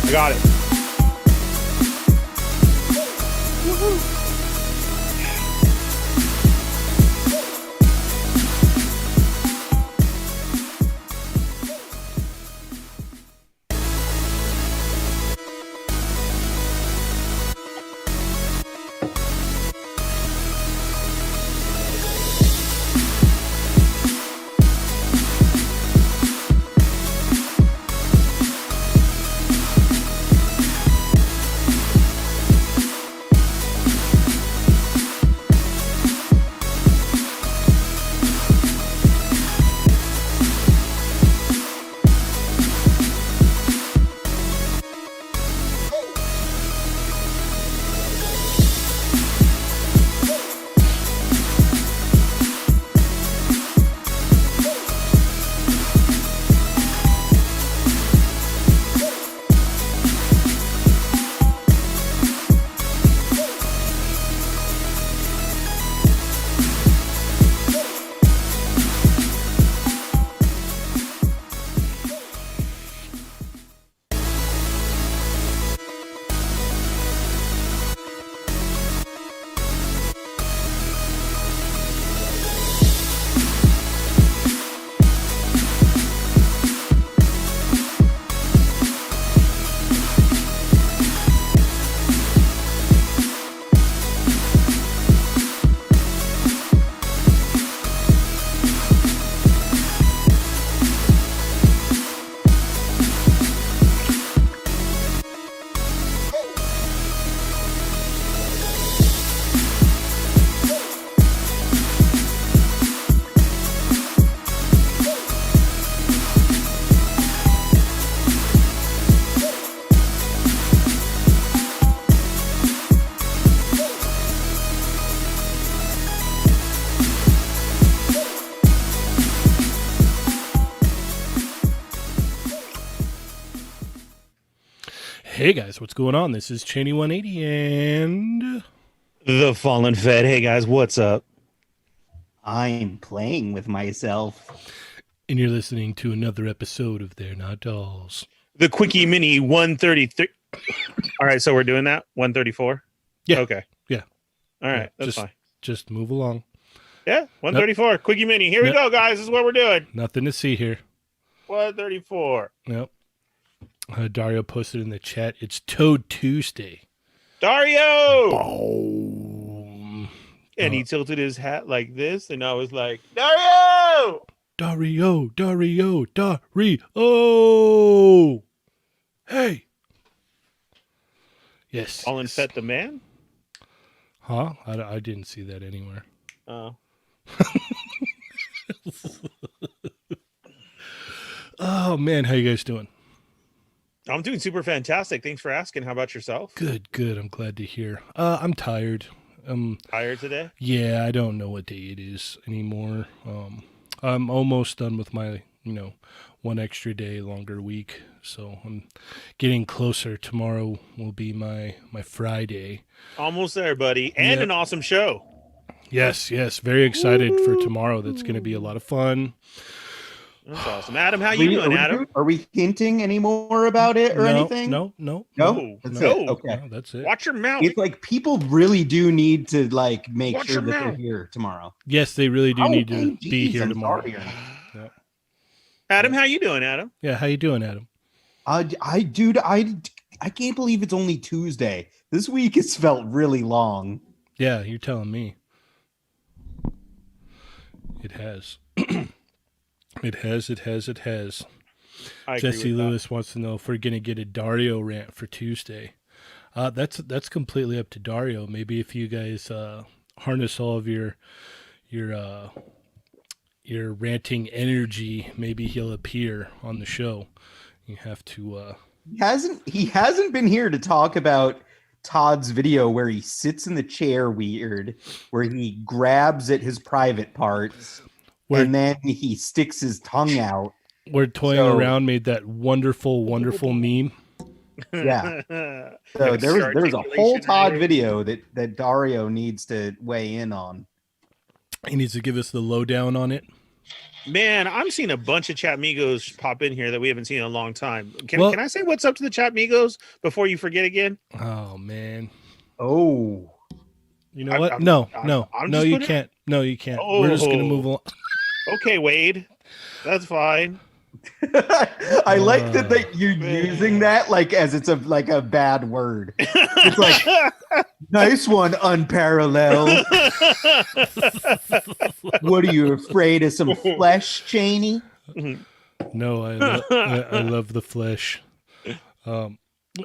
I got it. Woohoo. Hey guys, what's going on? This is Cheney 180 and The Fallen Fed. Hey guys, what's up? I'm playing with myself. you're listening to another episode of They're Not Dolls. The Quickie Mini 133. All right, so we're doing that 134. Yeah. Okay. Yeah. All right, Yeah, that's fine. Just move along. Yeah, 134. Quickie Mini. Here we go, guys. This is what we're doing. Nothing to see here. 134. Nope. Dario posted in the chat. It's Toad Tuesday. Dario. Boom. And he tilted his hat like this, and I was like, Dario. Dario. Hey. Yes. Fallen Fed the man. Huh? I didn't see that anywhere. Oh. Oh man, how you guys doing? I'm doing super fantastic. Thanks for asking. How about yourself? Good. I'm glad to hear. I'm tired. Tired today? Yeah, I don't know what day it is anymore. I'm almost done with my, one extra day, longer week. So I'm getting closer. Tomorrow will be my Friday. Almost there, buddy. And an awesome show. Yes. Very excited for tomorrow. That's going to be a lot of fun. That's awesome. Adam, how you doing, Adam? Are we hinting any more about it or anything? No. That's it. Okay. No, that's it. Watch your mouth. It's like people really do need to make sure that they're here tomorrow. Yes, they really do need to geez, be here I'm tomorrow. sorry. Yeah. Adam, how you doing, Adam? Yeah, how you doing, Adam? I can't believe it's only Tuesday. This week has felt really long. Yeah, you're telling me. It has. It has. Jesse Lewis wants to know if we're going to get a Dario rant for Tuesday. That's completely up to Dario. Maybe if you guys harness all of your ranting energy, maybe he'll appear on the show. You have to. He hasn't been here to talk about Todd's video where he sits in the chair weird, where he grabs at his private parts. And then he sticks his tongue out. Where Toying Around made that wonderful meme. Yeah. So there's a whole Todd video that Dario needs to weigh in on. He needs to give us the lowdown on it. Man, I'm seeing a bunch of Chat Migos pop in here that we haven't seen in a long time. Can I say what's up to the Chat Migos before you forget again? Oh man. Oh. You know what? No, you can't. No, you can't. We're just gonna move on. Okay, Wade. That's fine. I like that you're using that like as it's a bad word. It's like nice one, unparalleled. What are you afraid of? Some flesh, Cheney? No, I love the flesh.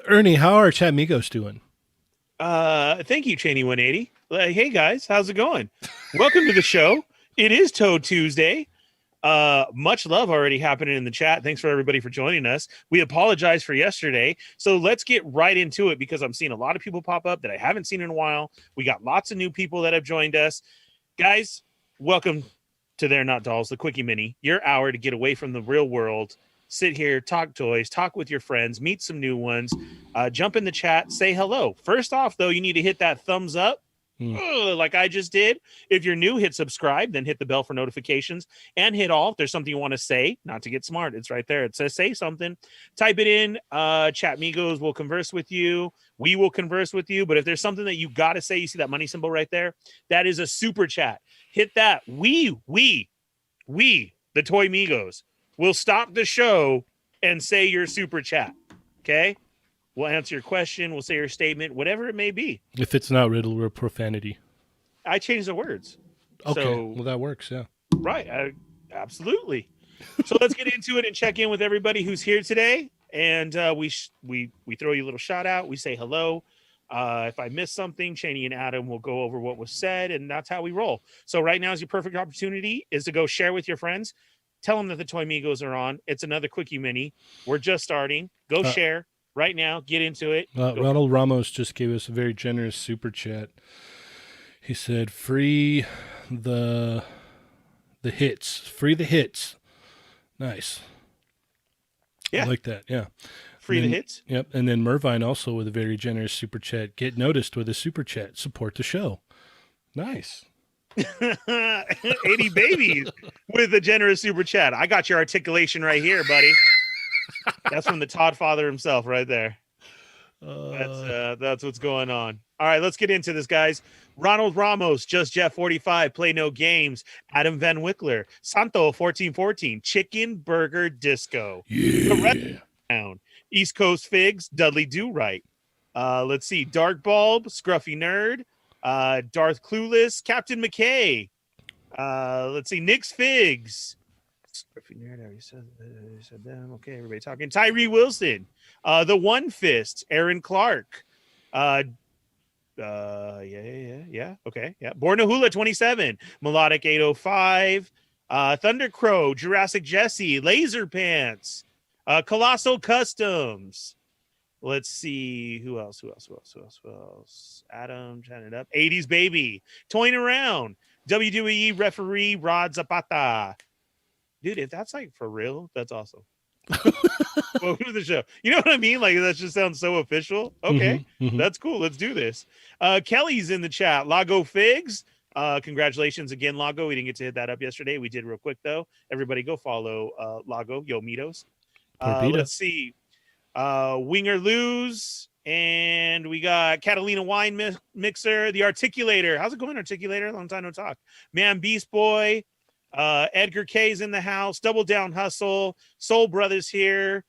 Ernie, how are Chat Migos doing? Thank you, Cheney 180. Hey guys, how's it going? Welcome to the show. It is Toad Tuesday. Much love already happening in the chat. Thanks for everybody for joining us. We apologize for yesterday. So let's get right into it because I'm seeing a lot of people pop up that I haven't seen in a while. We got lots of new people that have joined us. Guys, welcome to They're Not Dolls, the Quickie Mini, your hour to get away from the real world. Sit here, talk toys, talk with your friends, meet some new ones, jump in the chat, say hello. First off, though, you need to hit that thumbs up. Like I just did. If you're new, hit subscribe, then hit the bell for notifications and hit all if there's something you want to say, not to get smart. It's right there. It says say something. Type it in. Chat Migos will converse with you. We will converse with you. But if there's something that you got to say, you see that money symbol right there? That is a super chat. Hit that. We, the Toy Migos, will stop the show and say your super chat. Okay? We'll answer your question. We'll say your statement, whatever it may be. If it's not riddle or profanity. I changed the words. Okay. So, well, that works. Yeah. Right. Absolutely. So let's get into it and check in with everybody who's here today. And we throw you a little shout out. We say hello. If I miss something, Cheney and Adam will go over what was said, and that's how we roll. So right now is your perfect opportunity is to go share with your friends. Tell them that the Toy Migos are on. It's another Quickie Mini. We're just starting. Go share. Right now, get into it. Ronald Ramos just gave us a very generous super chat. He said, "Free the hits, free the hits." Nice. Yeah, I like that. Yeah, free the hits. Yep. And then Mervine also with a very generous super chat. Get noticed with a super chat. Support the show. Nice. 80 babies with a generous super chat. I got your articulation right here, buddy. That's from the Todd father himself right there. That's what's going on. All right, let's get into this, guys. Ronald Ramos, Just Jeff 45, Play No Games, Adam Van Wickler, Santo 1414, Chicken Burger Disco, Yeah. East Coast Figs, Dudley Do Right. Let's see, Dark Bulb, Scruffy Nerd, Darth Clueless, Captain McKay. Let's see, Nick's Figs. Scruffy Nerd, I already said them. Okay, everybody talking. Tyree Wilson, The One Fist, Aaron Clark. Yeah. Okay, yeah. Born to Hula 27, Melodic 805, Thunder Crow, Jurassic Jesse, Laser Pants, Colossal Customs. Let's see who else. Adam, chatting it up. 80s Baby, Toying Around, WWE referee Rod Zapata. Dude, if that's like for real, that's awesome. Welcome to the show. You know what I mean? Like that just sounds so official. Okay, that's cool. Let's do this. Kelly's in the chat. Lago Figs. Congratulations again, Lago. We didn't get to hit that up yesterday. We did real quick though. Everybody go follow Lago Yo Mitos. Let's see. Winger Lose. And we got Catalina Wine Mixer, the Articulator. How's it going, Articulator? Long time no talk. Man Beast Boy. Edgar K's in the house. Double Down Hustle. Soul Brothers here.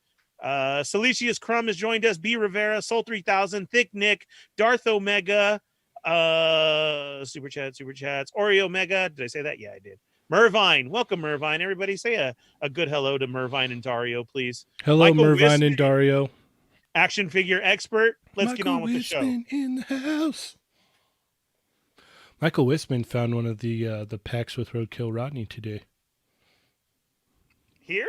Salicious Crumb has joined us. B Rivera, Soul 3000, Thick Nick, Darth Omega, super chats. Oreo Mega. Did I say that? Yeah, I did. Mervine, welcome, Mervine. Everybody say a good hello to Mervine and Dario, please. Hello, Michael Mervine Wisman, and Dario. Action figure expert. Let's Michael get on with the show. In the house. Michael Wisman found one of the packs with Roadkill Rodney today. Here?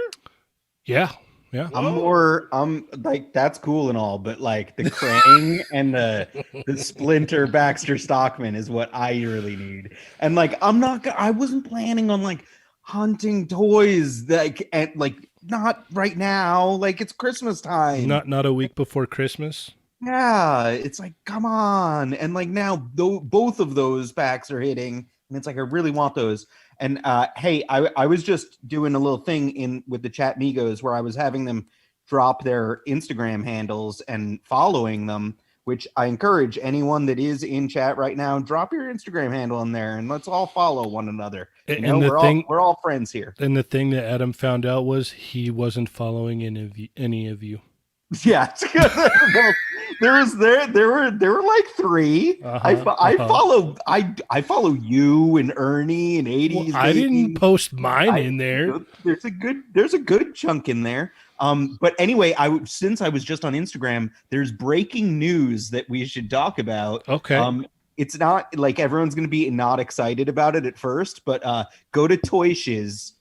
Yeah. I'm like, that's cool and all, but like the Krang and the Splinter Baxter Stockman is what I really need. And like, I wasn't planning on like hunting toys not right now. Like it's Christmas time. Not a week before Christmas. Yeah, it's like, come on. And like now both of those packs are hitting, and it's like I really want those. And hey, I was just doing a little thing with the chat Migos where I was having them drop their Instagram handles and following them, which I encourage anyone that is in chat right now, drop your Instagram handle in there and let's all follow one another. We're all friends here. And the thing that Adam found out was he wasn't following any of you. Yeah, well, there were like 3. I follow you and Ernie and 80s. Well, I didn't post mine in there. There's a good chunk in there. But anyway, since I was just on Instagram, there's breaking news that we should talk about. Okay. It's not like everyone's going to be not excited about it at first, but go to Toy Shiz.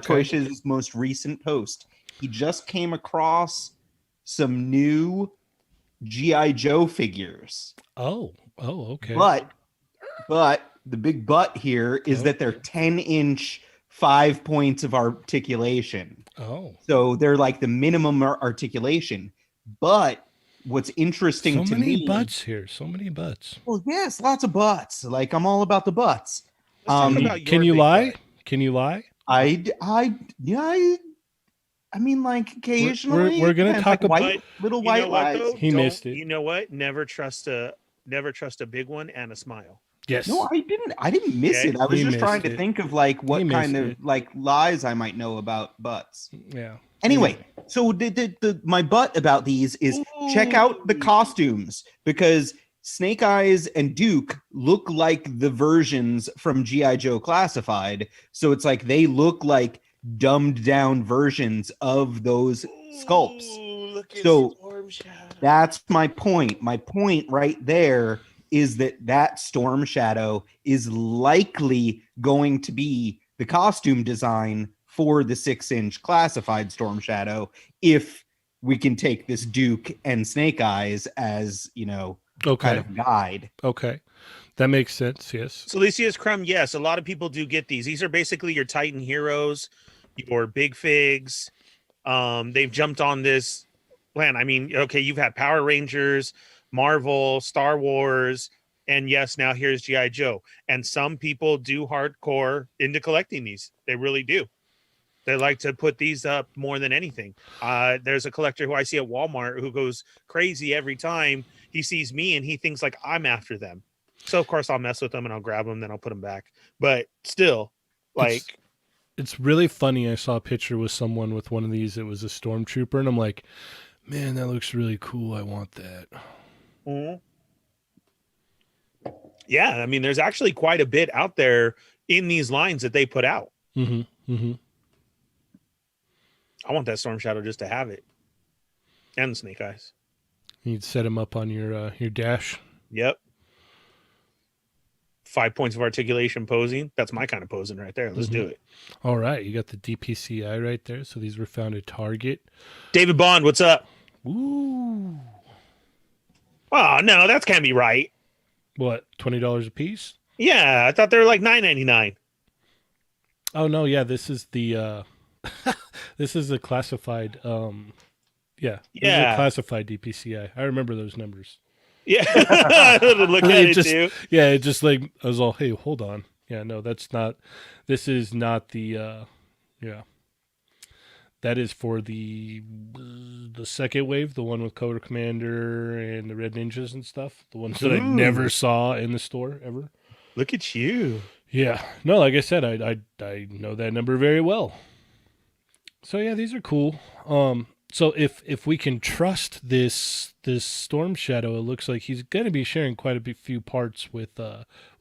Toy Shiz's most recent post. He just came across some new G.I. Joe figures. Oh, okay. But the big but here is that they're 10-inch 5 points of articulation. Oh. So they're like the minimum articulation. But what's interesting to me... So many butts here. So many butts. Well, yes, lots of butts. Like, I'm all about the butts. Can you lie? Butt. Can you lie? I mean, like, occasionally we're gonna talk about little white lies. He missed it. You know what? Never trust a big one and a smile. Yes. No, I didn't miss it. I was just trying to think of like what kind of like lies I might know about butts. Yeah. Anyway, so my butt about these is check out the costumes, because Snake Eyes and Duke look like the versions from G.I. Joe Classified. So it's like they look like dumbed down versions of those sculpts. So that's my point. My point right there is that Storm Shadow is likely going to be the costume design for the 6-inch Classified Storm Shadow, if we can take this Duke and Snake Eyes as, kind of guide. Okay. That makes sense, yes. So Lucius Crumb, yes, a lot of people do get these. These are basically your Titan heroes, your big figs. They've jumped on this plan. I mean, okay, you've had Power Rangers, Marvel, Star Wars, and yes, now here's G.I. Joe. And some people do hardcore into collecting these. They really do. They like to put these up more than anything. There's a collector who I see at Walmart who goes crazy every time he sees me and he thinks like I'm after them. So of course I'll mess with them and I'll grab them, then I'll put them back. But still, like, it's really funny. I saw a picture with someone with one of these. It was a stormtrooper, and I'm like, man, that looks really cool. I want that. Mm-hmm. Yeah, I mean, there's actually quite a bit out there in these lines that they put out. Mm-hmm. Mm-hmm. I want that Storm Shadow just to have it, and the Snake Eyes. You'd set him up on your dash. Yep. 5 points of articulation posing. That's my kind of posing right there. Let's do it. All right. You got the DPCI right there. So these were found at Target. David Bond, what's up? Ooh. Oh, no, that can't be right. What, $20 a piece? Yeah, I thought they were like $9.99. Oh, no. Yeah, this is the this is a classified this is a classified DPCI. I remember those numbers. Yeah. Look at it too. Yeah, it just like I was all, hey, hold on. Yeah, no, this is not the that is for the second wave, the one with Cobra Commander and the Red Ninjas and stuff. The ones that I never saw in the store ever. Look at you. Yeah. No, like I said, I know that number very well. So yeah, these are cool. So if we can trust this Storm Shadow, it looks like he's going to be sharing quite a few parts with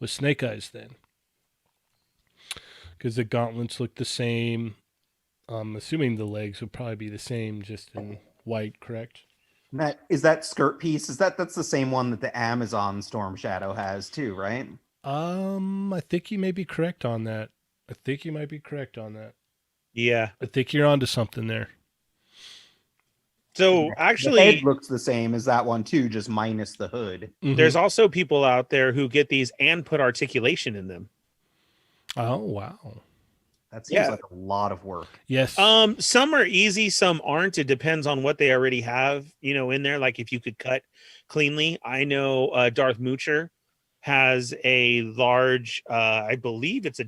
Snake Eyes then, because the gauntlets look the same. I'm assuming the legs would probably be the same, just in white, correct? Is that skirt piece? That's the same one that the Amazon Storm Shadow has too, right? I think you may be correct on that. Yeah, I think you're onto something there. So actually, the head looks the same as that one too, just minus the hood. Mm-hmm. There's also people out there who get these and put articulation in them. Oh wow, that seems like a lot of work. Yes. Some are easy, some aren't. It depends on what they already have, in there. Like if you could cut cleanly. I know Darth Moocher has a large, I believe it's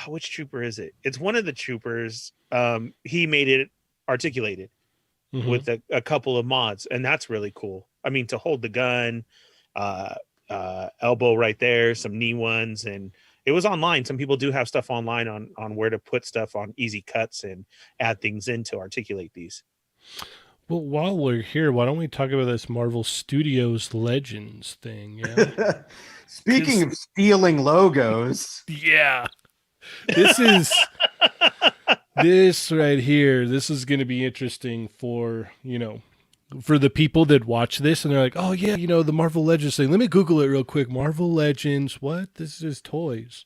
which trooper is it? It's one of the troopers. He made it articulated with a couple of mods, and that's really cool. I mean, to hold the gun, elbow right there, some knee ones, and it was online. Some people do have stuff online on where to put stuff on easy cuts and add things in to articulate these. Well, while we're here, why don't we talk about this Marvel Studios Legends thing? Yeah. Speaking of stealing logos, Yeah. This right here. This is going to be interesting for, for the people that watch this and they're like, oh yeah, the Marvel Legends thing. Let me Google it real quick. Marvel Legends. What? This is toys.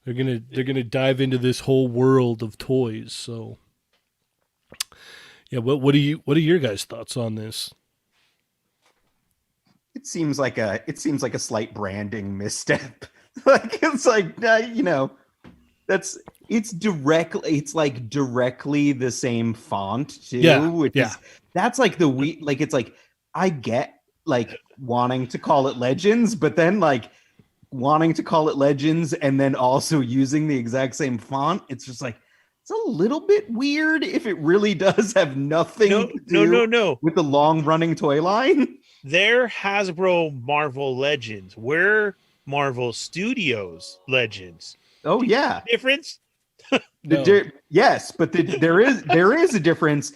They're gonna dive into this whole world of toys. So yeah, what are your guys' thoughts on this? it seems like a slight branding misstep. Like it's like it's like directly the same font too. Yeah. That's like it's like I get like wanting to call it Legends, but then like wanting to call it Legends and then also using the exact same font. It's just like it's a little bit weird if it really does have nothing to do with the long running toy line. They're Hasbro Marvel Legends. We're Marvel Studios Legends. Oh yeah, difference. Yes, but there is a difference.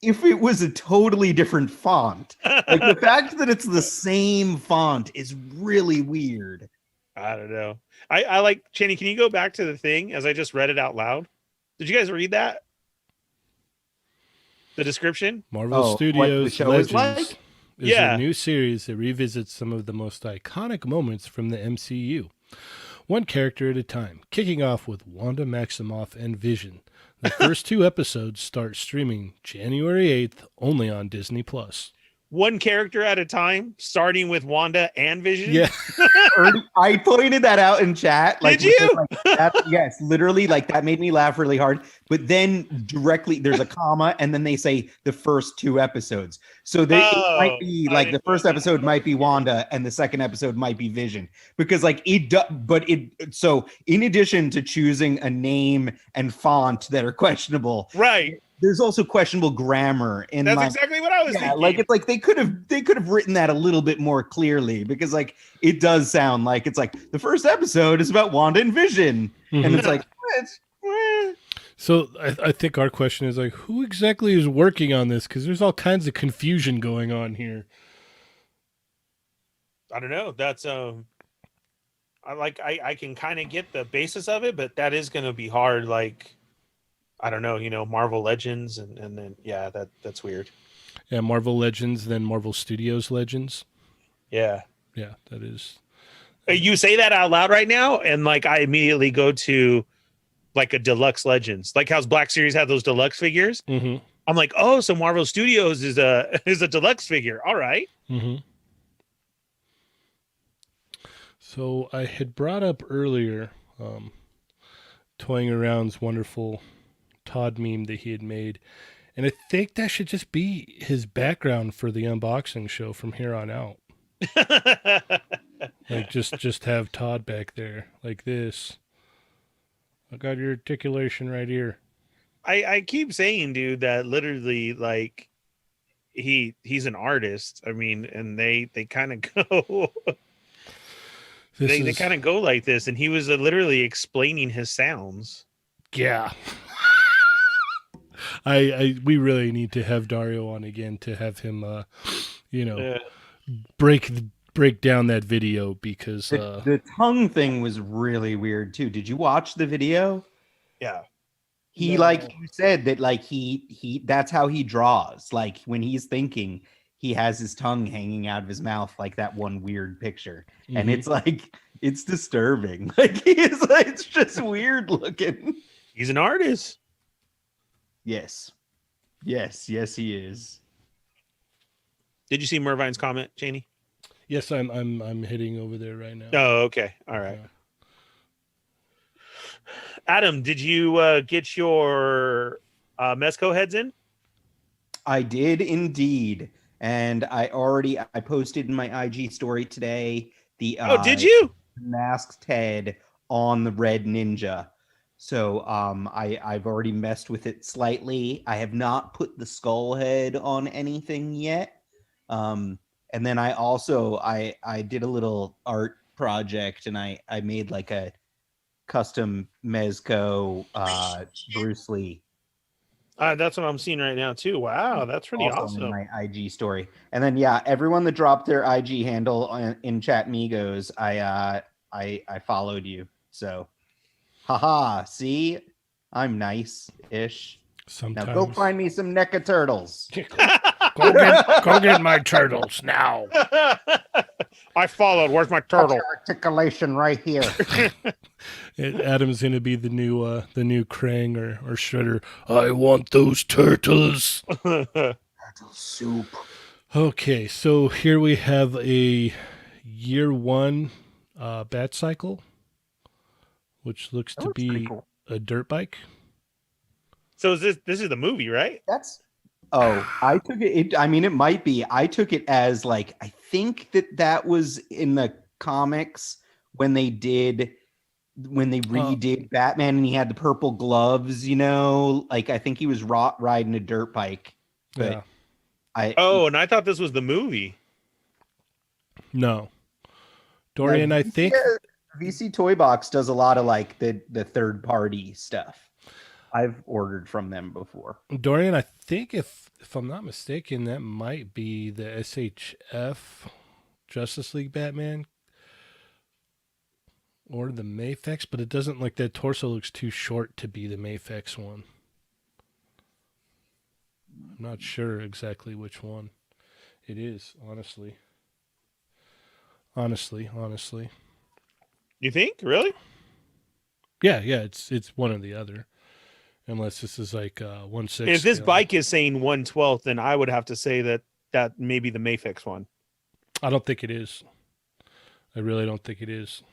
If it was a totally different font, like the fact that it's the same font is really weird. I don't know. I like Cheney. Can you go back to the thing as I just read it out loud? Did you guys read that? The description? Marvel Studios Legends is a new series that revisits some of the most iconic moments from the MCU. One character at a time, kicking off with Wanda Maximoff and Vision. The first 2 episodes start streaming January 8th only on Disney+. One character at a time, starting with Wanda and Vision? Yeah. I pointed that out in chat. Like, did you? Yes, literally, like that made me laugh really hard. But then directly, there's a comma, and then they say the first 2 episodes. So it might be like the first episode might be Wanda, and the second episode might be Vision. Because like so in addition to choosing a name and font that are questionable, right? There's also questionable grammar in That's exactly what I was thinking. Like it's like they could have written that a little bit more clearly, because like it does sound like it's like the first episode is about Wanda and Vision, and it's like So I think our question is like, who exactly is working on this? Because there's all kinds of confusion going on here. I don't know. That's I can kind of get the basis of it, but that is going to be hard. Like, I don't know, Marvel Legends and then that's weird. Yeah, Marvel Legends, then Marvel Studios Legends. Yeah, that is. You say that out loud right now, and like I immediately go to like a deluxe Legends, like how Black Series had those deluxe figures. Mm-hmm. I'm like, oh, so Marvel Studios is a deluxe figure. All right. Mm-hmm. So I had brought up earlier, Toying Around's wonderful Todd meme that he had made, and I think that should just be his background for the unboxing show from here on out. Like just have Todd back there like this. I got your articulation right here. I keep saying, dude, that literally like he's an artist. I mean, and they kind of go they kind of go like this, and he was literally explaining his sounds. Yeah. We really need to have Dario on again to have him break down that video, because the tongue thing was really weird too. Did you watch the video? Yeah. He like you said that like he that's how he draws. Like when he's thinking, he has his tongue hanging out of his mouth like that one weird picture. Mm-hmm. And it's like it's disturbing. Like it's just weird looking. He's an artist. Yes, he is. Did you see Mervine's comment, Cheney? Yes, I'm hitting over there right now. Oh, okay. All right. Adam, did you get your Mezco heads in? I did indeed. and I posted in my IG story today the Oh, did you? masked head on the red ninja. So I've already messed with it slightly. I have not put the skull head on anything yet. And then I did a little art project, and I made like a custom Mezco Bruce Lee. That's what I'm seeing right now too. Wow, that's pretty Also awesome. in my IG story. And then yeah, everyone that dropped their IG handle in Chat Migos, I followed you. So haha, see? I'm nice-ish. Sometimes. Now go find me some NECA turtles. Go get my turtles now. I followed. Where's my turtle? Articulation right here. Adam's gonna be the new Krang or Shredder. I want those turtles. Turtle soup. Okay, so here we have a year 1 bat cycle, which looks to be cool. a dirt bike. So this is the movie, right? I took it. I mean, it might be. I took it as like, I think that was in the comics when they redid Batman, and he had the purple gloves. Like I think he was riding a dirt bike. But Yeah. And I thought this was the movie. No. Dorian, I think VC Toy Box does a lot of like the third party stuff. I've ordered from them before. Dorian, I think if I'm not mistaken, that might be the SHF Justice League Batman or the Mafex, but it doesn't, like, that torso looks too short to be the Mafex one. I'm not sure exactly which one it is, honestly. Honestly. You think? Really? Yeah, it's one or the other. Unless this is like 1/6. If this bike is saying 1/12, then I would have to say that may be the Mafex one. I don't think it is. I really don't think it is.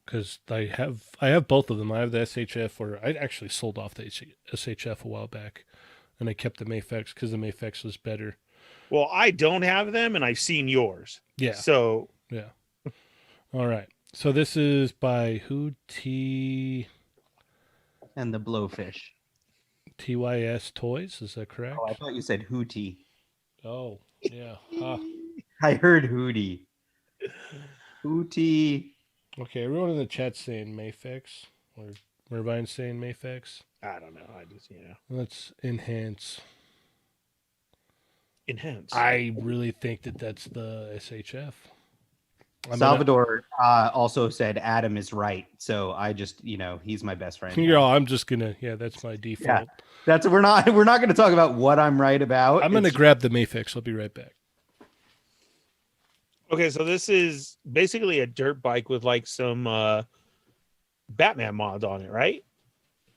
Because I have both of them. I have the SHF, or I actually sold off the SHF a while back, and I kept the Mafex because the Mafex was better. Well, I don't have them, and I've seen yours. Yeah. So yeah. All right. So this is by who? And the Blowfish. TYS Toys. Is that correct? Oh, I thought you said Hootie. Oh, yeah. Huh. I heard Hootie. Hootie. Okay, everyone in the chat saying Mafex, or Irvine saying Mafex. I don't know. I just Let's enhance. Enhance. I really think that's the SHF. Salvador also said Adam is right, so I just he's my best friend. I'm just gonna that's my default. Yeah, we're not gonna talk about what I'm right about. I'm gonna grab the Mafex. I'll be right back. Okay, so this is basically a dirt bike with like some Batman mods on it, right?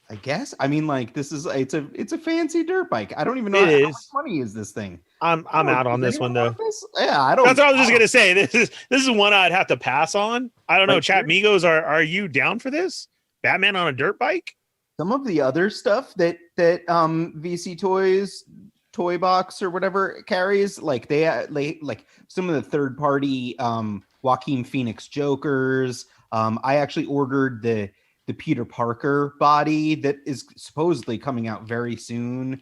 I guess. I mean, like it's a fancy dirt bike. I don't even know how much money is this thing. I'm out on this one though. Yeah, I don't. That's what I was just gonna say. This is one I'd have to pass on. I don't know. Chat Migos, are you down for this? Batman on a dirt bike? Some of the other stuff that VC Toy Box or whatever carries, like they like some of the third party Joaquin Phoenix Jokers. I actually ordered the Peter Parker body that is supposedly coming out very soon.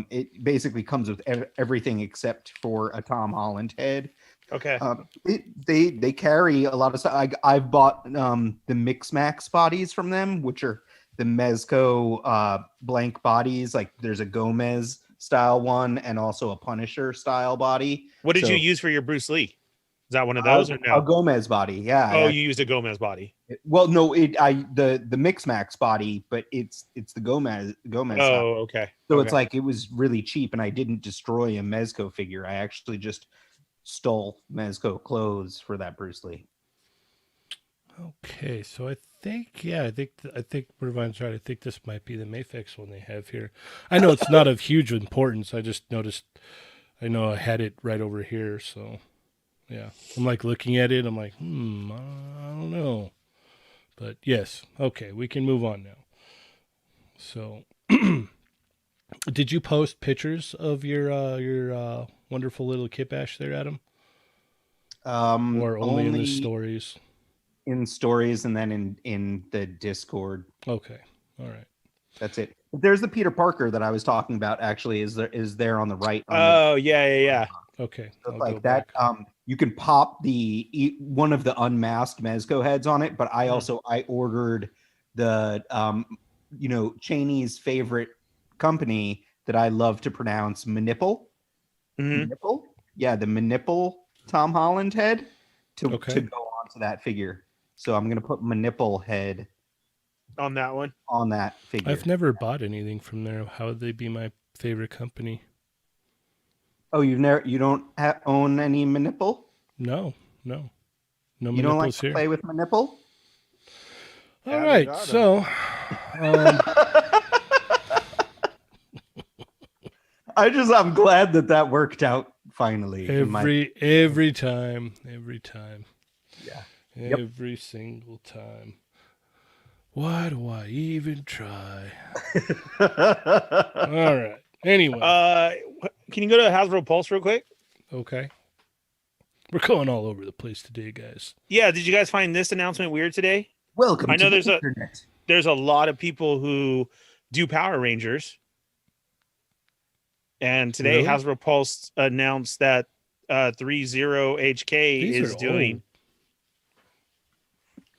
It basically comes with everything except for a Tom Holland head. Okay. They carry a lot of stuff. I've bought the Mix Max bodies from them, which are the Mezco blank bodies. Like there's a Gomez style one and also a Punisher style body. What did you use for your Bruce Lee? Is that one of those or no? A Gomez body, yeah. Oh, you used a Gomez body. Well, no, the Mix Max body, but it's the Gomez. Oh, okay. So it's like it was really cheap, and I didn't destroy a Mezco figure. I actually just stole Mezco clothes for that Bruce Lee. Okay, so I think Irvine's right. I think this might be the Mafex one they have here. I know it's not of huge importance. I just noticed. I know I had it right over here, so. Yeah, I'm like looking at it. I'm like, I don't know. But yes, okay, we can move on now. So Did you post pictures of your wonderful little kit bash there, Adam, or only in the Only stories? in stories and then in the Discord. Okay, all right. That's it. There's the Peter Parker that I was talking about. Actually, is there on the right? Oh, yeah. Okay, Stuff I'll like go that. back. You can pop one of the unmasked Mezco heads on it, but I Mhm. also I ordered the Cheney's favorite company that I love to pronounce, Manipple. Mhm. Manipple? Yeah, the Manipple Tom Holland head to Okay. go onto that figure. So I'm gonna put Manipple head On that one. on that figure. I've never bought anything from there. How would they be my favorite company? Oh, you don't own any Manipple? No, no, no You don't like manipples to here. play with Manipple? All Adam right, got 'em. so um, I'm glad that worked out finally. every time, Yeah. Yep. every single time. Why do I even try? All right. Anyway, Can you go to Hasbro Pulse real quick? okay. We're going all over the place today, guys. Yeah, did you guys find this announcement weird today? Welcome I know to the internet. There's a lot of people who do Power Rangers. And today Really? Hasbro Pulse announced that 30HK These is are doing.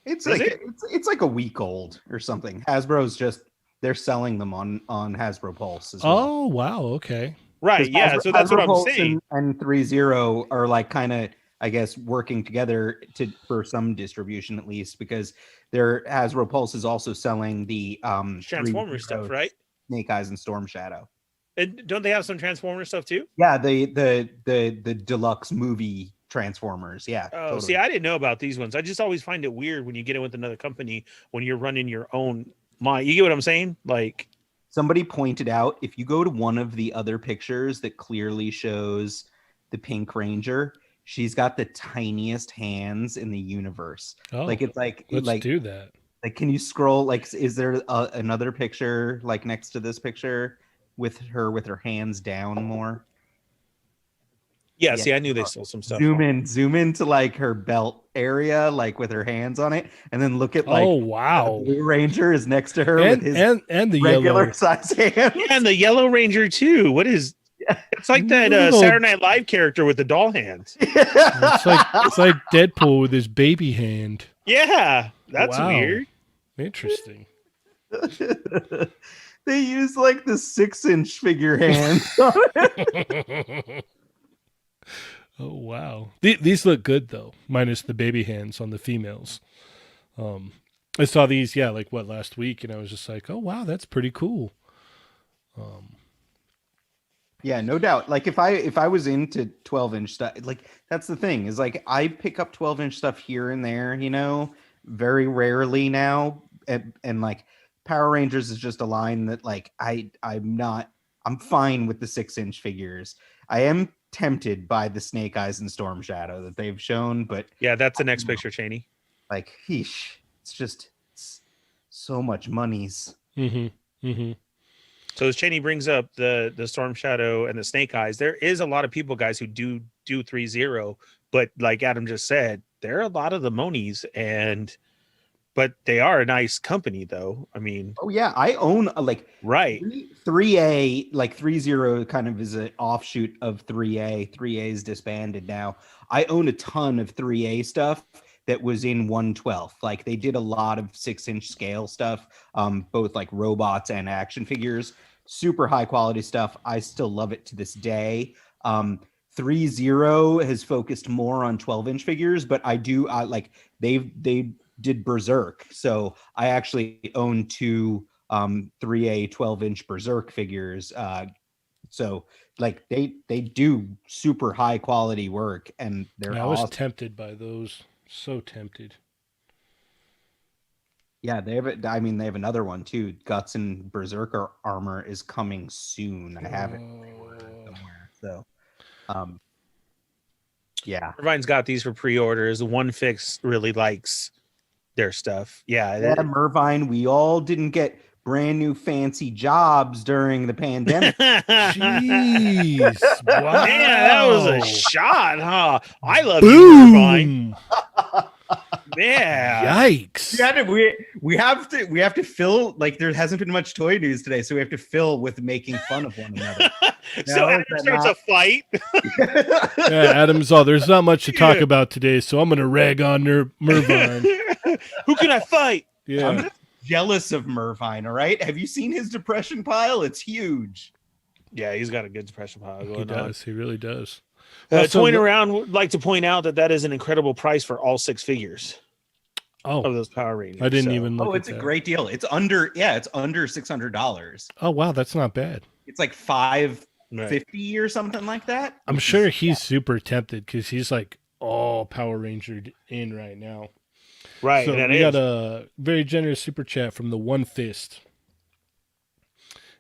It's Is like it? it's like a week old or something. Hasbro's just they're selling them on Hasbro Pulse as well. Oh, wow. Okay. Right, yeah. So that's what I'm Pulse saying. and 3.0 are like kind of, I guess, working together for some distribution at least, because their Hasbro Pulse is also selling the Transformer stuff, right? Snake Eyes and Storm Shadow. And don't they have some Transformer stuff too? Yeah, the deluxe movie Transformers. Yeah. Oh, Totally. see, I didn't know about these ones. I just always find it weird when you get in with another company when you're running your own. You get what I'm saying? Like, somebody pointed out, if you go to one of the other pictures that clearly shows the Pink Ranger, she's got the tiniest hands in the universe. Oh, Like it's let's do that. Like, can you scroll? Like, is there another picture like next to this picture with her hands down more? yeah. See, I knew they sold some stuff. Zoom in to like her belt area, like with her hands on it, and then look at like, oh, wow. the Blue Ranger is next to her And, with his and the regular yellow. size hands. Yeah, and the Yellow Ranger too. What is? It's like that Little- Saturday Night Live character with the doll hands. It's like Deadpool with his baby hand. Yeah, that's Wow. weird. Interesting. They use like the 6-inch figure hands. Oh, wow. These look good though, minus the baby hands on the females. I saw these, like last week, and I was just like, oh wow, that's pretty cool. Yeah, no doubt. Like if I was into 12-inch stuff, like that's the thing, is like I pick up 12-inch stuff here and there, very rarely now. And like Power Rangers is just a line that like I'm fine with the 6-inch figures. I am tempted by the Snake Eyes and Storm Shadow that they've shown, but Yeah, that's the next picture, Cheney. like, it's so much monies. Mm-hmm. Mm-hmm. So as Cheney brings up the Storm Shadow and the Snake Eyes, there is a lot of people, guys, who do 3.0, but like Adam just said, there are a lot of the monies, but they are a nice company, though. I mean, Oh yeah, I own right. 3A, like 3.0 kind of is an offshoot of 3A. 3A is disbanded now. I own a ton of 3A stuff that was in 1/12. Like they did a lot of 6-inch scale stuff, both like robots and action figures. Super high quality stuff. I still love it to this day. 3.0 has focused more on 12-inch figures, but I like they did Berserk. So I actually own two 3A 12-inch Berserk figures. So like they do super high quality work, and they're I was awesome. tempted by those. So tempted. Yeah, they have another one too. Guts and Berserker armor is coming soon. I have it somewhere. So yeah. Irvine's got these for pre-orders. One Fix really likes their stuff. Yeah. Yeah, Mervine, we all didn't get brand new fancy jobs during the pandemic. Jeez. Wow. Man, that was a shot, huh? I love you, Irvine. Boom. Yeah. Yikes. We have to fill, like, there hasn't been much toy news today, so we have to fill with making fun of one another. So No, Adam is that starts not- a fight. Yeah, Adam's all. There's not much to talk about today, so I'm gonna rag on Mervine. Who can I fight? I'm Yeah. just jealous of Mervine, all right? Have you seen his depression pile? It's huge. Yeah, he's got a good depression pile He going on. does. He really does. Also, Toying Around would like to point out that is an incredible price for all 6 figures Oh, of those Power Rangers. I didn't so. even look Oh, at it's a that. great deal. It's under $600. Oh, wow, that's not bad. It's like $550 Right. or something like that. I'm which sure is- he's super tempted because he's like all Power Rangered in right now. Right. So and that we is. got a very generous super chat from the One Fist.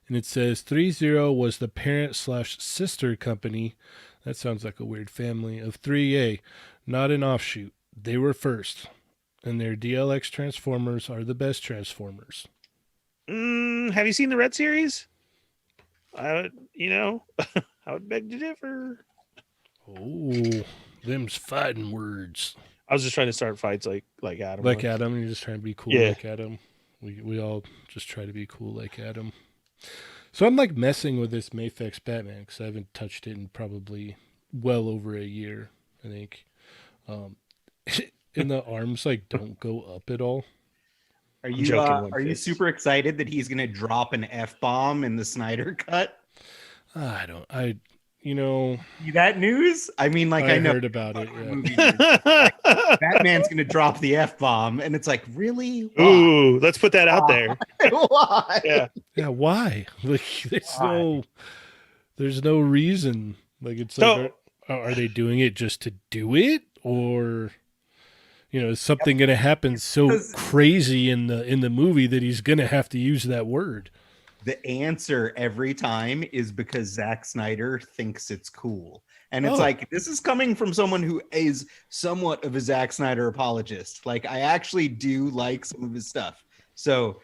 And it says 30 was the parent/sister company. That sounds like a weird family of 3A, not an offshoot. They were first. And their DLX Transformers are the best Transformers. Have you seen the Red Series? I would beg to differ. Oh, them's fighting words. I was just trying to start fights like Adam. Like was. Adam, you're just trying to be cool Yeah. like Adam. We all just try to be cool like Adam. So I'm like messing with this Mafex Batman because I haven't touched it in probably well over a year, I think. And the arms like don't go up at all. Are I'm you joking, are you One-Fist. super excited that he's gonna drop an F-bomb in the Snyder cut? That news? I mean, like, I know heard about it. Yeah. movie news. Batman's gonna drop the F-bomb, and it's like, really? Why? Ooh, let's put that out there. Why? Yeah. Yeah, why? Like, there's no reason. Like, it's So- like, are they doing it just to do it, or is something going to happen so Because- crazy in the movie that he's going to have to use that word? The answer every time is because Zack Snyder thinks it's cool. And it's Oh. like, this is coming from someone who is somewhat of a Zack Snyder apologist. Like, I actually do like some of his stuff. So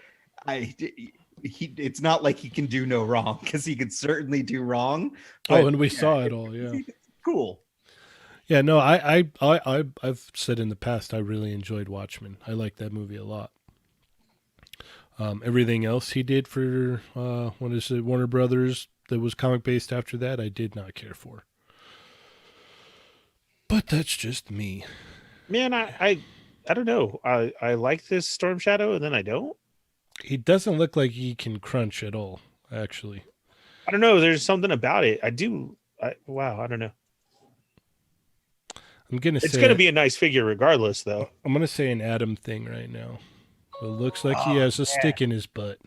it's not like he can do no wrong, because he could certainly do wrong. But And we saw it all. Yeah. it's cool. Yeah. No, I've said in the past I really enjoyed Watchmen. I like that movie a lot. Everything else he did for what is it, Warner Brothers, that was comic based after that, I did not care for. But that's just me. Man, I don't know. I like this Storm Shadow, and then I don't. He doesn't look like he can crunch at all, actually. I don't know. There's something about it. I don't know. I'm gonna It's say going to be a nice figure regardless, though. I'm gonna say an Adam thing right now. It looks like he has a stick in his butt.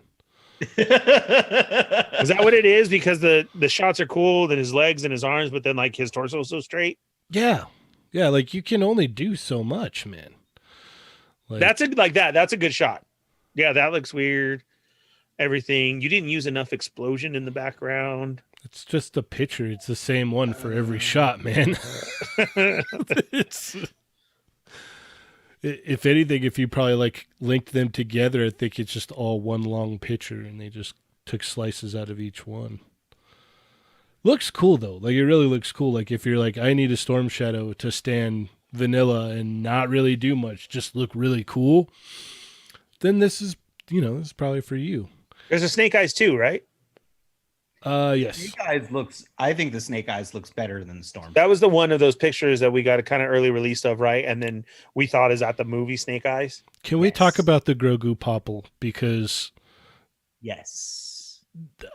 Is that what it is? Because the shots are cool, then his legs and his arms, but then like his torso is so straight. Yeah. Like you can only do so much, man. Like, That's a good shot. Yeah, that looks weird. Everything. You didn't use enough explosion in the background. it's just a picture. It's the same one for every shot, man. If anything, if you probably like linked them together, I think it's just all one long picture, and they just took slices out of each one. Looks cool though. Like, it really looks cool. Like, if you're like, I need a Storm Shadow to stand vanilla and not really do much, just look really cool, then this is this is probably for you. There's a Snake Eyes too, right? Yes. Snake Eyes I think the Snake Eyes looks better than the Storm. That was the one of those pictures that we got a kind of early release of, right? And then we thought, is that the movie Snake Eyes? Can we talk Yes. about the Grogu Popple, because Yes.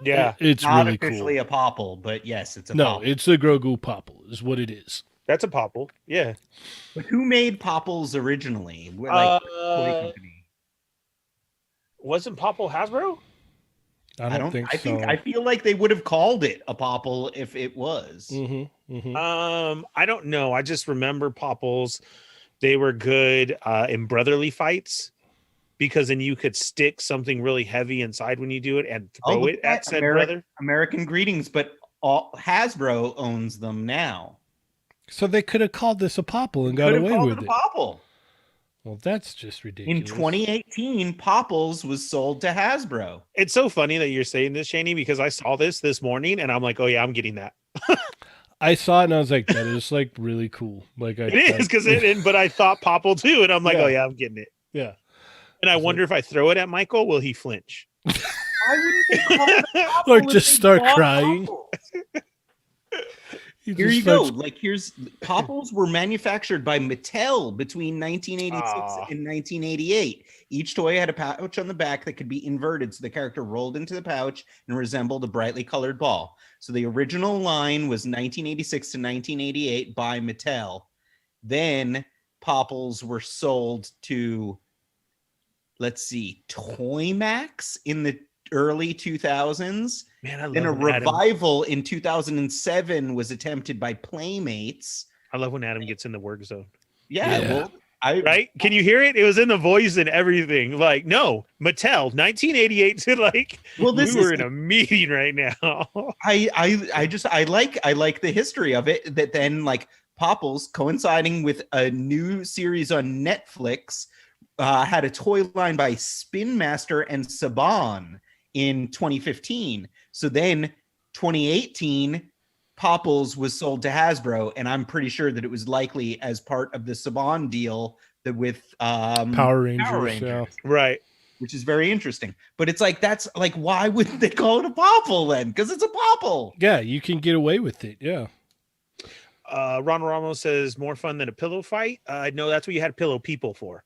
Yeah, it's Not really officially cool. a popple, but yes, it's a No, popple. it's the Grogu Popple is what it is. that's a Popple. Yeah. But who made popples originally? Like, toy company. Wasn't Popple Hasbro? I don't think so. I feel like they would have called it a popple if it was. Mm-hmm. I don't know. I just remember Popples. They were good in brotherly fights, because then you could stick something really heavy inside when you do it and throw look it at at that, said brother. American Greetings, but Hasbro owns them now. So they could have called this a Popple and got Could have away called with it a it. popple. Well, that's just In ridiculous. 2018, Popples was sold to Hasbro. It's so funny that you're saying this, Shaney, because I saw this morning and I'm like, oh yeah, I'm getting that. I saw it and I was like, that is like really cool. Like It is because but I thought Popple too, and I'm like, Yeah. oh yeah, I'm getting it. yeah. And I It's wonder if I throw it at Michael, will he flinch? Why wouldn't they call it a Popple Or if just they start bought crying. Popples? He Here just you go. starts- Like here's Popples were manufactured by Mattel between 1986 Aw. and 1988. Each toy had a pouch on the back that could be inverted so the character rolled into the pouch and resembled a brightly colored ball. So the original line was 1986 to 1988 by Mattel. Then Popples were sold to, let's see, Toymax in the early 2000s. Man, I love Then a when Adam, revival in 2007 was attempted by Playmates. I love when Adam gets in the work zone. Yeah, Yeah. well, I Right? Can you hear it? It was in the voice and everything. Like, no, Mattel, 1988 to like well, this we were is in a meeting right now. I like the history of it. That then like Popples, coinciding with a new series on Netflix, had a toy line by Spin Master and Saban in 2015. So then 2018, Popples was sold to Hasbro, and I'm pretty sure that it was likely as part of the Saban deal that with Power Rangers. Yeah. Right. which is very interesting. But it's like, that's like, why wouldn't they call it a Popple then? Because it's a Popple. Yeah, you can get away with it. Yeah. Ron Ramos says more fun than a pillow fight. No, that's what you had pillow people for.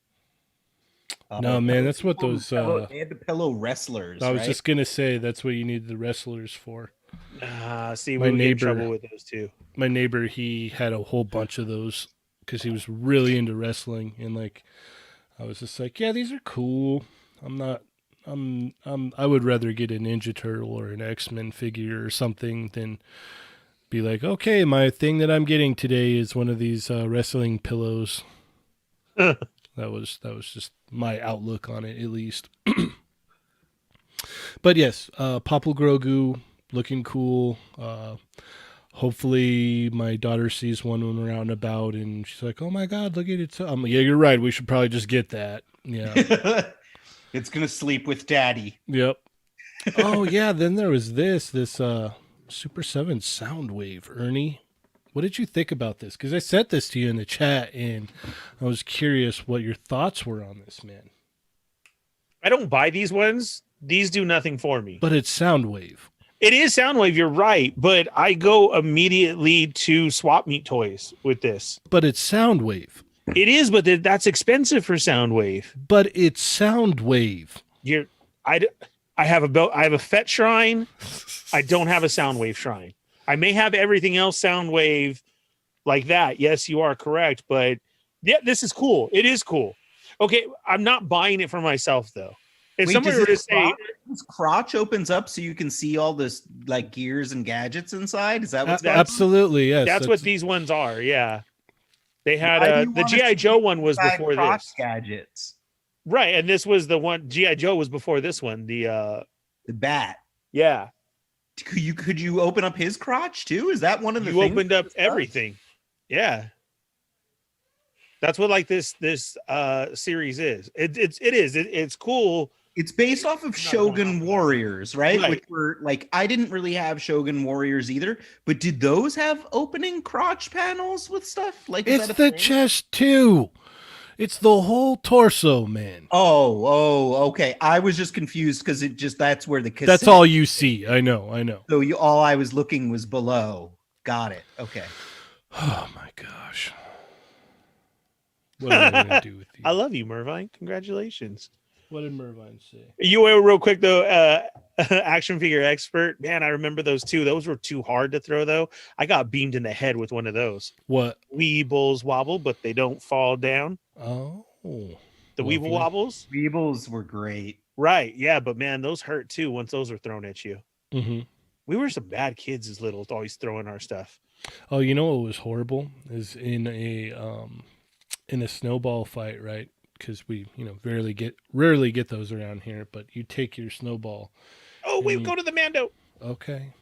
No, man, that's what those. They had the pillow wrestlers. I was right? just gonna say that's what you need the wrestlers for. See, My we get in neighbor- trouble with those too. My neighbor, he had a whole bunch of those because he was really into wrestling, and like, I was just like, yeah, these are cool. I would rather get a Ninja Turtle or an X-Men figure or something than be like, okay, my thing that I'm getting today is one of these wrestling pillows. That was just my outlook on it, at least. But yes, Popple Grogu looking cool. Hopefully my daughter sees one when we're out and about and she's like, oh my God, look at it. I'm like, yeah, you're right. We should probably just get that. Yeah. It's gonna sleep with daddy. Yep. Oh yeah. Then there was this Super 7 Soundwave. Ernie, what did you think about this? Because I sent this to you in the chat and I was curious what your thoughts were on this, man. I don't buy these ones. These do nothing for me. But it's Soundwave. It is Soundwave, you're right, but I go immediately to swap meet toys with this. But it's Soundwave. It is, but that's expensive for Soundwave. But it's Soundwave. I have a FET shrine. I don't have a Soundwave shrine. I may have everything else Soundwave like that. Yes, you are correct, but yeah, this is cool. It is cool. Okay, I'm not buying it for myself though. If Wait, somebody does were to his say, his crotch opens up so you can see all this like gears and gadgets inside? Is that what's That's- Absolutely, yes. that's what these ones are. Yeah, they had Why do you the wanna GI see Joe one was inside before crotch this, gadgets? right? And this was the one. GI Joe was before this one. The bat. Yeah, Could you open up his crotch too? Is that one of the you things opened that up this does? everything. Yeah, that's what like this series is. It's cool. It's based off of Not Shogun one. Warriors, right? Right. Which were like, I didn't really have Shogun Warriors either, but did those have opening crotch panels with stuff? Like, is It's that a the thing? chest too. It's the whole torso, man. Oh, okay. I was just confused because that's where the cassette. That's all you see. I know. So all I was looking was below. Got it. Okay. Oh my gosh. What am I gonna do with you? I love you, Mervine. Congratulations. What did Mervine say? You were real quick though. Action figure expert. Man, I remember those two. Those were too hard to throw though. I got beamed in the head with one of those. What? Weebles wobble, but they don't fall down. Oh. The Lovely. Weeble wobbles. Weebles were great. Right. Yeah, but man, those hurt too once those are thrown at you. Mm-hmm. We were some bad kids as little, always throwing our stuff. Oh, you know what was horrible is in a snowball fight, right? Because we, rarely get those around here. But you take your snowball, Oh, we Mm. go to the Mando. okay,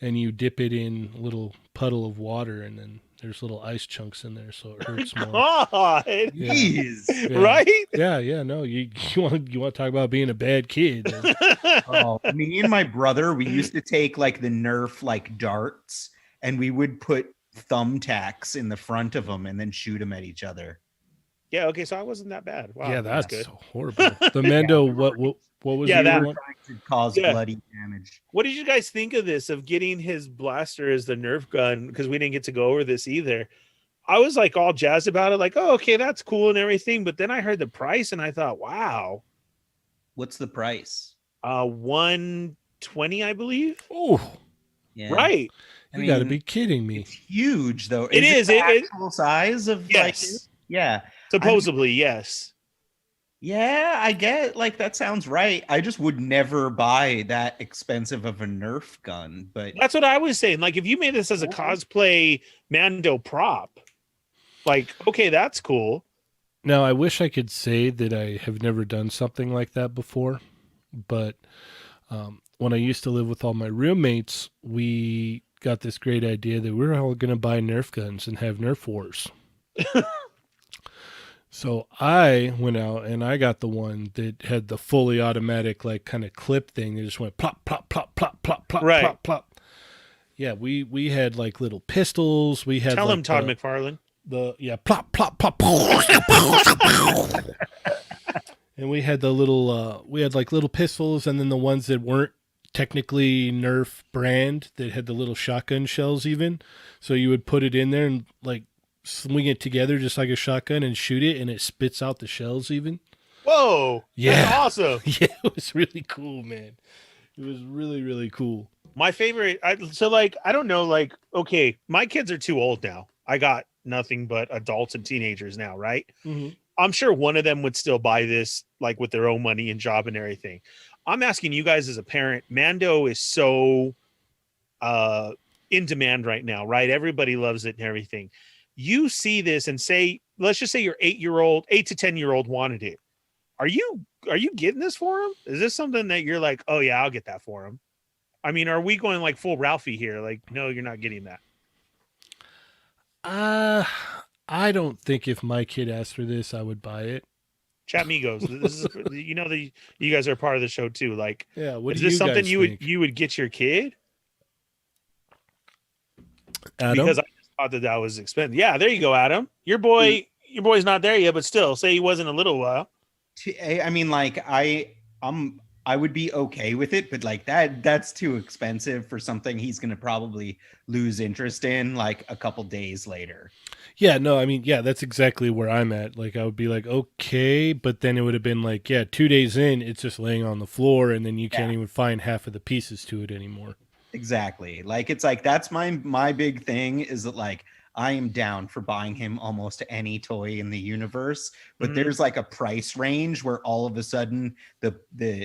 and you dip it in a little puddle of water, and then there's little ice chunks in there, so it hurts more. God, Yeah. Jeez. Yeah. right? Yeah. No, you want to talk about being a bad kid? then- Oh, me and my brother, we used to take like the Nerf like darts, and we would put thumbtacks in the front of them and then shoot them at each other. Yeah. Okay. So I wasn't that bad. Wow. yeah, That's that's good. horrible. The Mando, what was Yeah, the other that- one? Trying to cause Yeah. bloody damage. What did you guys think of this? Of getting his blaster as the Nerf gun? Because we didn't get to go over this either. I was like all jazzed about it, like, oh, okay, that's cool and everything. But then I heard the price and I thought, wow, What's the price? 120, I believe. Oh, Yeah. Right. you got to be kidding me. It's huge, though. It is. The It- actual size of Yes. like. Yeah. Supposedly, yes. Yeah, I get like that sounds right. I just would never buy that expensive of a Nerf gun, but That's what I was saying. Like, if you made this as a cosplay Mando prop, like, okay, that's cool. Now, I wish I could say that I have never done something like that before, but when I used to live with all my roommates, we got this great idea that we were all going to buy Nerf guns and have Nerf wars. So I went out and I got the one that had the fully automatic, like kind of clip thing. They just went plop, plop, plop, plop, plop, plop, Right. plop, plop. Yeah, we had like little pistols. We had Tell like him, Todd McFarlane. plop, plop, plop. And we had the little, we had like little pistols, and then the ones that weren't technically Nerf brand that had the little shotgun shells even. So you would put it in there and like swing it together just like a shotgun and shoot it, and it spits out the shells even. Whoa. Yeah. That's awesome. Yeah, it was really cool, man. It was really, really cool. My favorite. I don't know. Like, okay, my kids are too old now. I got nothing but adults and teenagers now, right? Mm-hmm. I'm sure one of them would still buy this, like with their own money and job and everything. I'm asking you guys as a parent. Mando is so in demand right now, right? Everybody loves it and everything. You see this and say, let's just say your 8 to 10-year-old wanted it. Are you getting this for him? Is this something that you're like, oh yeah, I'll get that for him? I mean, are we going like full Ralphie here? Like, no, you're not getting that. I don't think if my kid asked for this, I would buy it. Chat Migos, this is you guys are part of the show too. Like, Yeah, what is do this you something guys you think? would get your kid? Adam? Because I just thought that was expensive. Yeah, there you go, Adam. Your boy's not there yet, but still, say he wasn't a little while. I mean, like I would be okay with it, but like that's too expensive for something he's gonna probably lose interest in like a couple days later. Yeah, no, I mean, yeah, that's exactly where I'm at. Like, I would be like, okay, but then it would have been like, yeah, 2 days in, it's just laying on the floor, and then you can't even find half of the pieces to it anymore. Exactly. Like it's like that's my big thing is that like I am down for buying him almost any toy in the universe, but Mhm. there's like a price range where all of a sudden the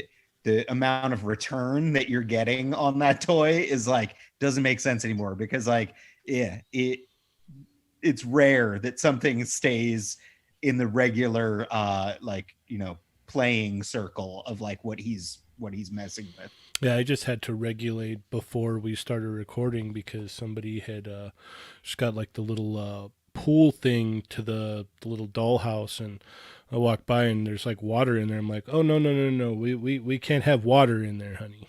amount of return that you're getting on that toy is like doesn't make sense anymore because like it's rare that something stays in the regular playing circle of like what he's messing with. Yeah, I just had to regulate before we started recording because somebody had just got like the little pool thing to the little dollhouse, and I walked by and there's like water in there. I'm like, oh no, we can't have water in there, honey.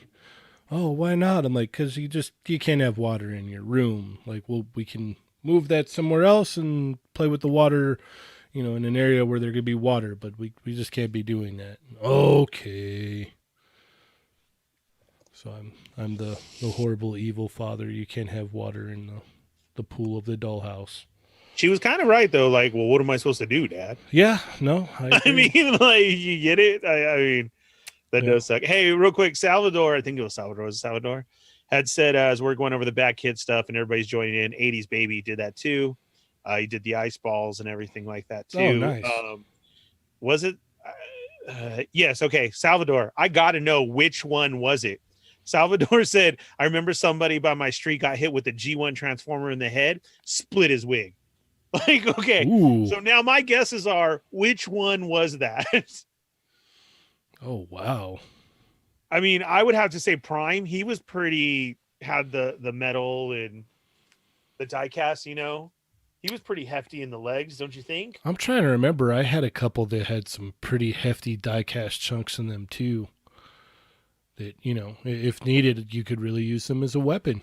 Oh, why not? I'm like, because you can't have water in your room. Like, well, we can move that somewhere else and play with the water, in an area where there could be water, but we just can't be doing that. Okay. So I'm the horrible evil father. You can't have water in the pool of the dollhouse. She was kind of right though. Like, well, what am I supposed to do, Dad? Yeah, no, I mean, like, you get it. I mean, that does suck. Hey, real quick, Salvador. I think it was Salvador. Had said as we're going over the Bad Kid stuff and everybody's joining in. 80s Baby did that too. He did the ice balls and everything like that too. Oh, nice. Was it? Yes. Okay, Salvador. I got to know which one was it. Salvador said, I remember somebody by my street got hit with a G1 transformer in the head, split his wig. Like, okay. Ooh. So now my guesses are, which one was that? Oh, wow. I mean, I would have to say Prime. He was had the metal and the die cast, He was pretty hefty in the legs, don't you think? I'm trying to remember. I had a couple that had some pretty hefty die-cast chunks in them too. That, you know, if needed, you could really use them as a weapon.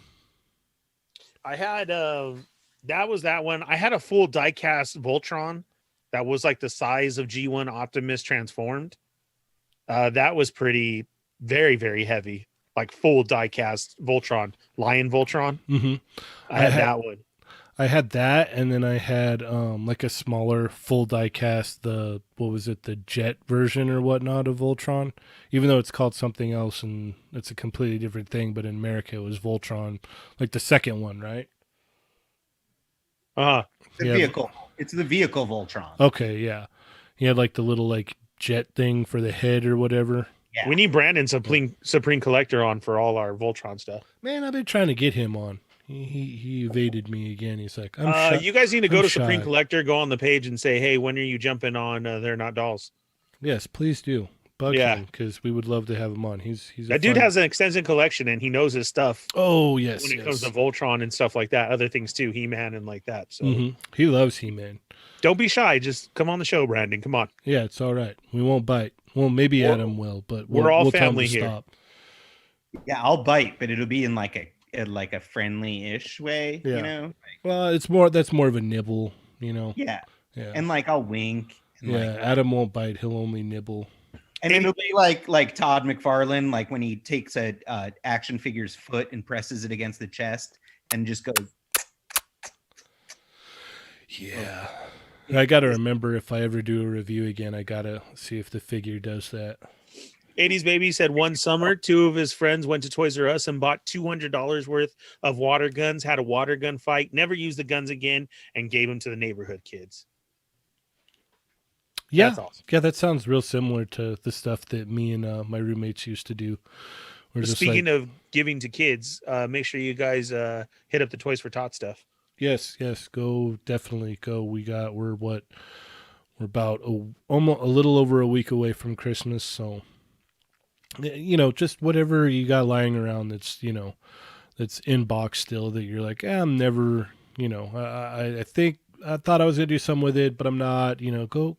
I had that was that one. I had a full diecast Voltron that was like the size of G1 Optimus transformed. That was pretty very, very heavy. Like full diecast Voltron, Lion Voltron. Mm-hmm. I had that one. I had that, and then I had like a smaller full diecast, the jet version or whatnot of Voltron. Even though it's called something else and it's a completely different thing, but in America it was Voltron, like the second one, right? The vehicle. It's the vehicle Voltron. Okay, yeah. He had like the little like jet thing for the head or whatever. Yeah. We need Brandon Supreme Collector on for all our Voltron stuff. Man, I've been trying to get him on. He evaded me again. He's like, I'm shy. You guys need to go to Supreme shy. Collector, go on the page and say, hey, when are you jumping on They're Not Dolls? Yes, please do. Bug him, because we would love to have him on. He's that dude has an extensive collection and he knows his stuff. Oh, yes. When it comes to Voltron and stuff like that, other things too, He-Man and like that. So he loves He-Man. Don't be shy. Just come on the show, Brandon. Come on. Yeah, it's all right. We won't bite. Well, maybe Adam will, but we're all we'll family tell him to here. Stop. Yeah, I'll bite, but it'll be in like a friendly-ish way, Yeah. you know? Well, that's more of a nibble, you know. Yeah. Yeah. And like I'll wink. And Yeah, Adam won't bite. He'll only nibble. And it'll be like Todd McFarlane, like when he takes a action figure's foot and presses it against the chest and just goes. Yeah. I got to remember, if I ever do a review again, I got to see if the figure does that. 80s Baby said one summer, two of his friends went to Toys R Us and bought $200 worth of water guns, had a water gun fight, never used the guns again, and gave them to the neighborhood kids. Yeah. That's awesome. Yeah, that sounds real similar to the stuff that me and my roommates used to do. Speaking of giving to kids, make sure you guys hit up the Toys for Tot stuff. Yes, definitely go. We're about almost a little over a week away from Christmas, so you know, just whatever you got lying around that's, you know, that's in box still that you're like, I'm never, you know, I thought I was gonna do something with it, but I'm not. You know, go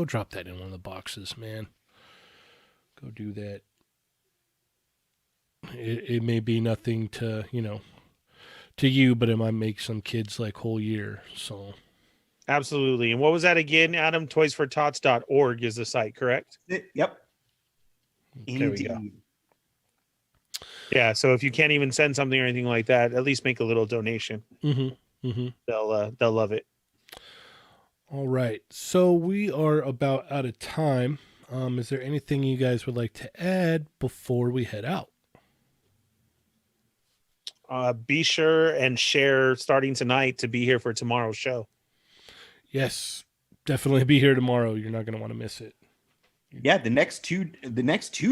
drop that in one of the boxes, man. Go do that. It may be nothing to, you know, to you, but it might make some kids like whole year. So absolutely. And what was that again, Adam? Toysfortots.org is the site, correct? Yep. There we go. Yeah, so if you can't even send something or anything like that, at least make a little donation. They'll love it. All right, so we are about out of time. Is there anything you guys would like to add before we head out? Be sure and share starting tonight to be here for tomorrow's show. Yes, definitely be here tomorrow. You're not going to want to miss it. Yeah, the next 2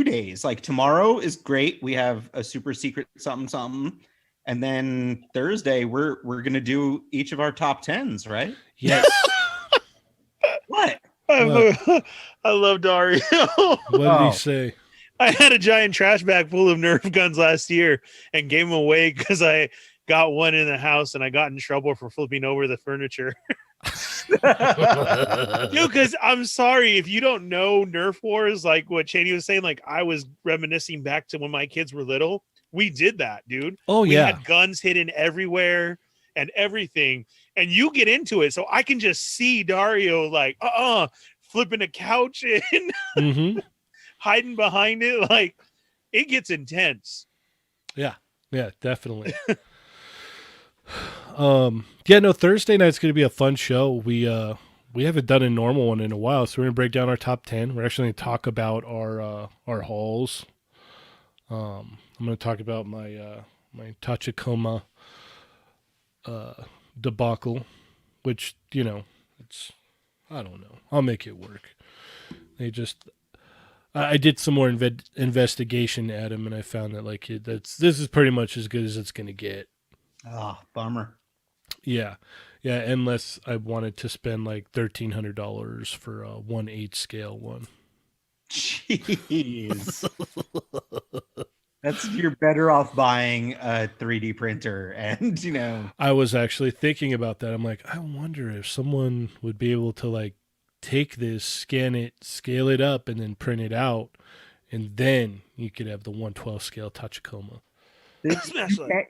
days. Like tomorrow is great. We have a super secret something, and then Thursday we're gonna do each of our top 10s, right? Yes. What? I love Dario. What did he say? I had a giant trash bag full of Nerf guns last year and gave them away because I got one in the house and I got in trouble for flipping over the furniture. Dude, because I'm sorry if you don't know Nerf wars, like what Cheney was saying, like I was reminiscing back to when my kids were little. We did that, dude. Oh, we yeah. had guns hidden everywhere and everything. And you get into it. So I can just see Dario like, flipping a couch in, hiding behind it. Like it gets intense. Yeah, definitely. Thursday night's going to be a fun show. We haven't done a normal one in a while, so we're going to break down our top 10. We're actually going to talk about our hauls. I'm going to talk about my Tachikoma debacle, which, you know, I don't know. I'll make it work. I did some more investigation, Adam, and I found that this is pretty much as good as it's going to get. Oh, bummer. Yeah, unless I wanted to spend like $1,300 for a 1/8 scale one. Jeez. You're better off buying a 3D printer and, I was actually thinking about that. I'm like, I wonder if someone would be able to like take this, scan it, scale it up, and then print it out, and then you could have the 1/12 scale Tachikoma.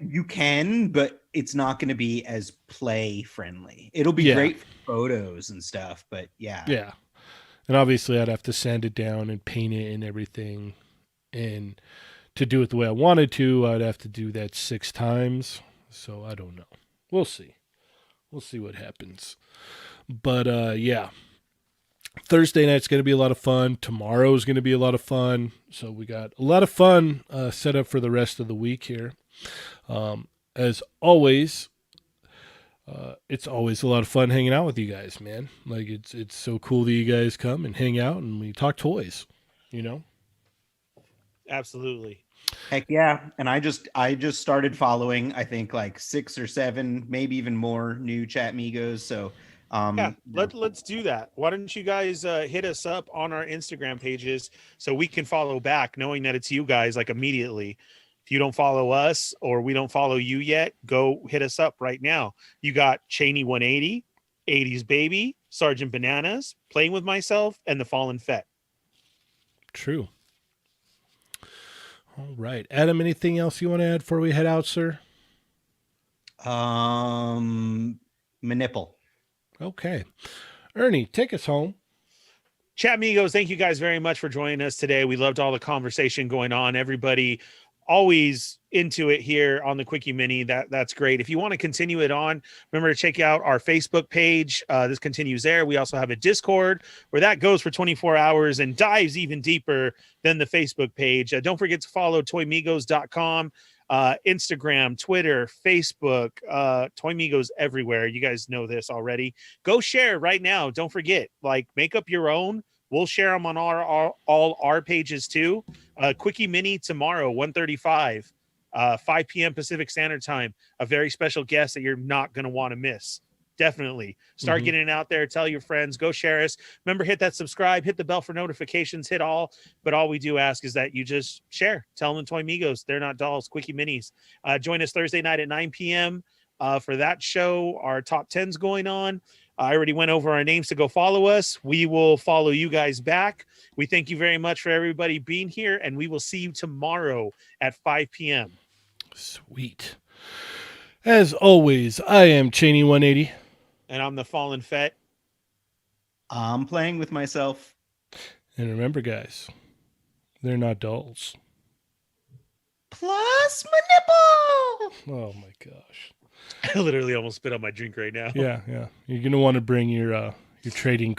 you can, but it's not going to be as play friendly. It'll be great for photos and stuff, but yeah. Yeah. And obviously I'd have to sand it down and paint it and everything. And to do it the way I wanted to, I'd have to do that 6 times. So I don't know. We'll see. We'll see what happens. But yeah. Thursday night's going to be a lot of fun. Tomorrow's going to be a lot of fun. So we got a lot of fun set up for the rest of the week here. As always, it's always a lot of fun hanging out with you guys, man. Like it's so cool that you guys come and hang out and we talk toys, Absolutely. Heck yeah. And I just started following, I think like 6 or 7, maybe even more new Chat Migos. So let's do that. Why don't you guys hit us up on our Instagram pages so we can follow back, knowing that it's you guys like immediately. If you don't follow us or we don't follow you yet, go hit us up right now. You got Cheney 180, 80s Baby, Sergeant Bananas, Playing with Myself, and The Fallen Fett. True. All right. Adam, anything else you want to add before we head out, sir? My nipple. Okay. Ernie, take us home. Chat Migos, thank you guys very much for joining us today. We loved all the conversation going on. Everybody always into it here on the Quickie Mini. That's great. If you want to continue it on, remember to check out our Facebook page. This continues there. We also have a Discord where that goes for 24 hours and dives even deeper than the Facebook page. Don't forget to follow toymigos.com. Instagram, Twitter, Facebook, Toy Migos everywhere. You guys know this already. Go share right now. Don't forget, make up your own. We'll share them on all our pages too. Quickie Mini tomorrow, 1:35, 5 p.m. Pacific Standard Time. A very special guest that you're not going to want to miss. Definitely start getting it out there. Tell your friends, go share us. Remember, hit that subscribe, hit the bell for notifications, hit all. But all we do ask is that you just share. Tell them Toy Migos. They're not dolls, Quickie Minis. Join us Thursday night at 9 p.m. For that show. Our top 10's going on. I already went over our names to go follow us. We will follow you guys back. We thank you very much for everybody being here, and we will see you tomorrow at 5 p.m. Sweet. As always, I am Cheney 180. And I'm the Fallen Fett. I'm Playing with Myself. And remember, guys, they're not dolls. Plus my nipple! Oh, my gosh. I literally almost spit on my drink right now. Yeah. You're going to want to bring your trading